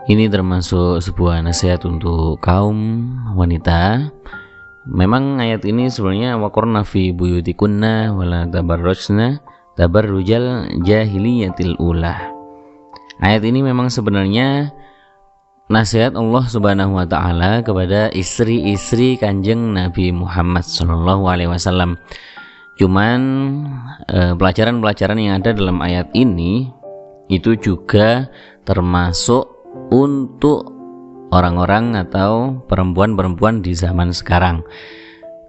Ini termasuk sebuah nasihat untuk kaum wanita. Memang ayat ini sebenarnya waqarna fi buyutikunna wala tabarrujna tabarrujal jahiliyatil ula. Ayat ini memang sebenarnya nasihat Allah Subhanahu wa taala kepada istri-istri Kanjeng Nabi Muhammad sallallahu alaihi wasallam. Cuman pelajaran-pelajaran yang ada dalam ayat ini itu juga termasuk untuk orang-orang atau perempuan-perempuan di zaman sekarang.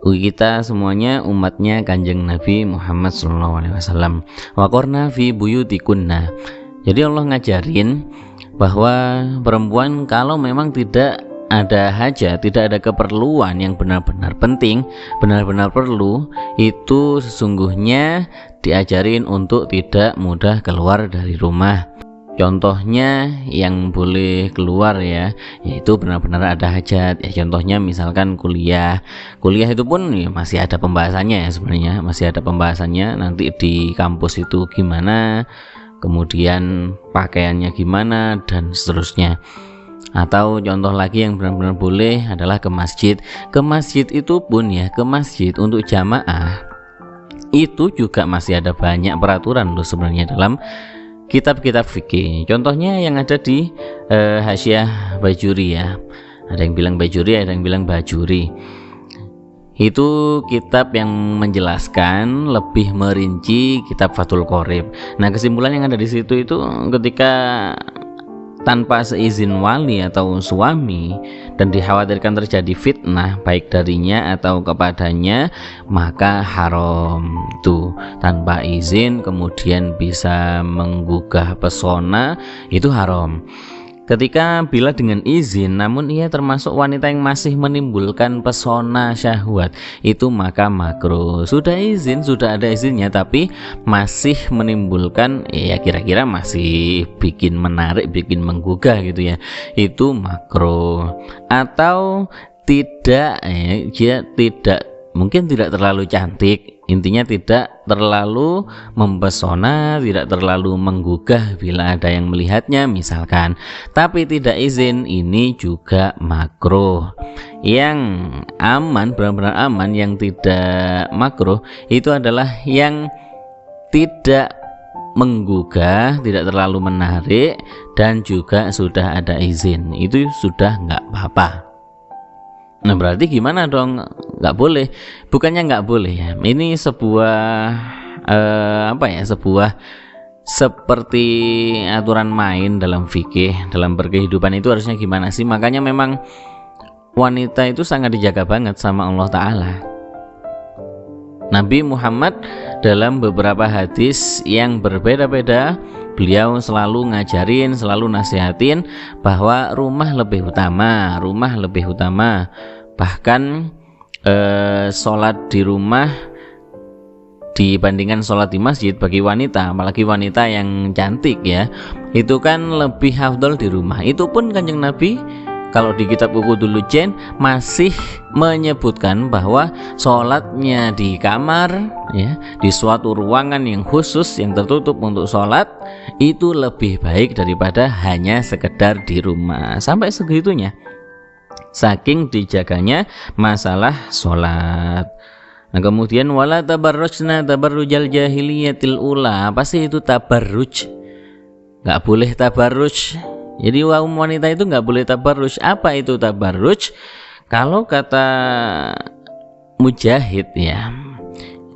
Kita semuanya umatnya Kanjeng Nabi Muhammad SAW. Waqarna fi buyutikunna. Jadi Allah ngajarin bahwa perempuan kalau memang tidak ada hajat, tidak ada keperluan yang benar-benar penting, benar-benar perlu, itu sesungguhnya diajarin untuk tidak mudah keluar dari rumah. Contohnya yang boleh keluar yaitu benar-benar ada hajat. Contohnya misalkan kuliah itu pun masih ada pembahasannya sebenarnya, masih ada pembahasannya nanti di kampus itu gimana, kemudian pakaiannya gimana dan seterusnya. Atau contoh lagi yang benar-benar boleh adalah ke masjid. Ke masjid itu pun ke masjid untuk jamaah itu juga masih ada banyak peraturan loh sebenarnya dalam kitab-kitab fikih. Contohnya yang ada di Hasyiah Bajuri Ada yang bilang Bajuri, ada yang bilang Bajuri. Itu kitab yang menjelaskan lebih merinci kitab Fathul Qorib. Nah, kesimpulan yang ada di situ itu ketika tanpa seizin wali atau suami dan dikhawatirkan terjadi fitnah baik darinya atau kepadanya, maka haram tuh tanpa izin kemudian bisa menggugah pesona, itu haram. Ketika bila dengan izin namun ia termasuk wanita yang masih menimbulkan pesona syahwat, itu maka makruh. Sudah izin, sudah ada izinnya tapi masih menimbulkan kira-kira masih bikin menarik, bikin menggugah gitu itu makruh. Atau tidak dia tidak, mungkin tidak terlalu cantik, intinya tidak terlalu mempesona, tidak terlalu menggugah bila ada yang melihatnya misalkan, tapi tidak izin, ini juga makruh. Yang aman, benar-benar aman, yang tidak makruh itu adalah yang tidak menggugah, tidak terlalu menarik, dan juga sudah ada izin, itu sudah nggak apa-apa. Nah, berarti gimana dong? Nggak boleh? Bukannya nggak boleh ini sebuah sebuah seperti aturan main dalam fikih, dalam berkehidupan itu harusnya gimana sih? Makanya memang wanita itu sangat dijaga banget sama Allah Ta'ala. Nabi Muhammad dalam beberapa hadis yang berbeda-beda, beliau selalu ngajarin, selalu nasihatin bahwa rumah lebih utama. Bahkan sholat di rumah dibandingkan sholat di masjid bagi wanita, apalagi wanita yang cantik itu kan lebih afdol di rumah. Itu pun Kanjeng Nabi kalau di kitab Uqudul Lujen masih menyebutkan bahwa sholatnya di kamar di suatu ruangan yang khusus yang tertutup untuk sholat itu lebih baik daripada hanya sekedar di rumah. Sampai segitunya, saking dijaganya masalah sholat. Nah, kemudian wala tabarrujna tabarrujal jahiliyatil ula. Apa sih itu tabarruj? Nggak boleh tabarruj. Jadi kaum wanita itu nggak boleh tabarruj. Apa itu tabarruj? Kalau kata Mujahid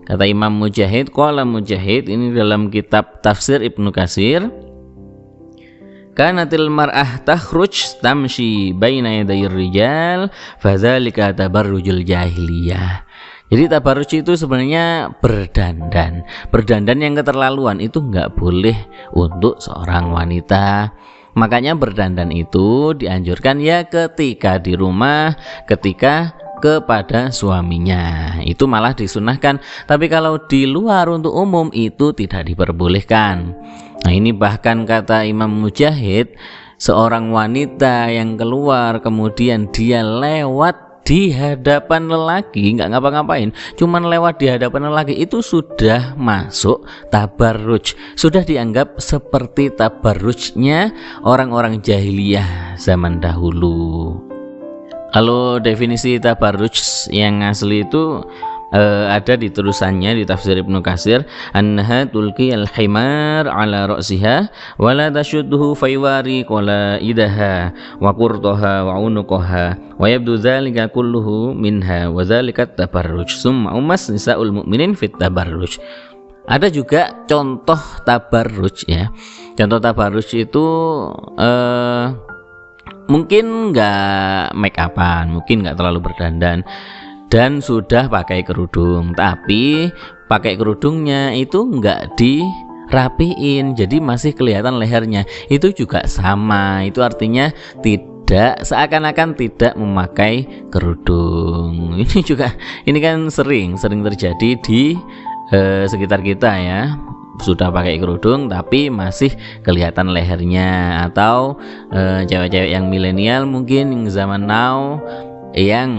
kata Imam Mujahid, qala Mujahid, ini dalam kitab tafsir Ibnu Katsir, kanatil mar'ah takhruj tamshi baina yadayir rijal fadzalika tabarrujul jahiliyah. Jadi tabarruj itu sebenarnya berdandan yang keterlaluan, itu nggak boleh untuk seorang wanita. Makanya berdandan itu dianjurkan ketika di rumah, ketika kepada suaminya, itu malah disunahkan. Tapi kalau di luar untuk umum itu tidak diperbolehkan. Nah, ini bahkan kata Imam Mujahid, seorang wanita yang keluar kemudian dia lewat di hadapan lelaki, nggak ngapa-ngapain, cuman lewat di hadapan lelaki, itu sudah masuk tabarruj, sudah dianggap seperti tabarrujnya orang-orang jahiliyah zaman dahulu. Kalau definisi tabarruj yang asli itu ada di terusannya di tafsir Ibnu Katsir, annaha tulqi al-himar ala ra'siha wa la tashudduhu fayawari qalaidaha wa qurtaha wa unuqaha wa yabdu dzalika kulluhu minha wa dzalika tabarruj summa ummas nisaul mu'minin fit tabarruj. Ada juga contoh tabarruj ya. Contoh tabarruj itu mungkin nggak make upan, mungkin nggak terlalu berdandan dan sudah pakai kerudung, tapi pakai kerudungnya itu nggak dirapiin, jadi masih kelihatan lehernya. Itu juga sama, itu artinya tidak, seakan-akan tidak memakai kerudung. Ini kan sering terjadi di sekitar kita ya. Sudah pakai kerudung tapi masih kelihatan lehernya. Atau cewek-cewek yang milenial mungkin yang zaman now yang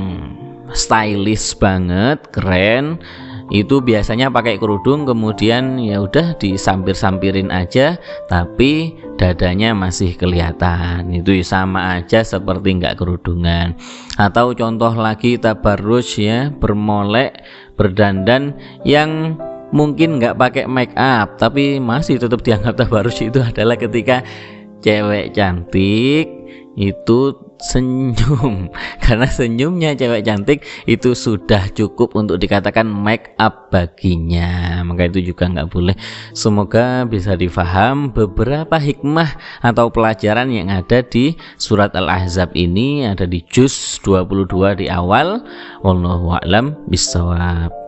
stylish banget, keren, itu biasanya pakai kerudung kemudian ya udah disampir-sampirin aja tapi dadanya masih kelihatan. Itu sama aja seperti nggak kerudungan. Atau contoh lagi tabarruj ya, bermolek, berdandan yang mungkin nggak pakai make up tapi masih tetap dianggap tabarruj, itu adalah ketika cewek cantik itu senyum, karena senyumnya cewek cantik itu sudah cukup untuk dikatakan make up baginya, maka itu juga nggak boleh. Semoga bisa difaham beberapa hikmah atau pelajaran yang ada di surat Al-Ahzab ini, ada di juz 22 di awal. Wallahu a'lam bishawab.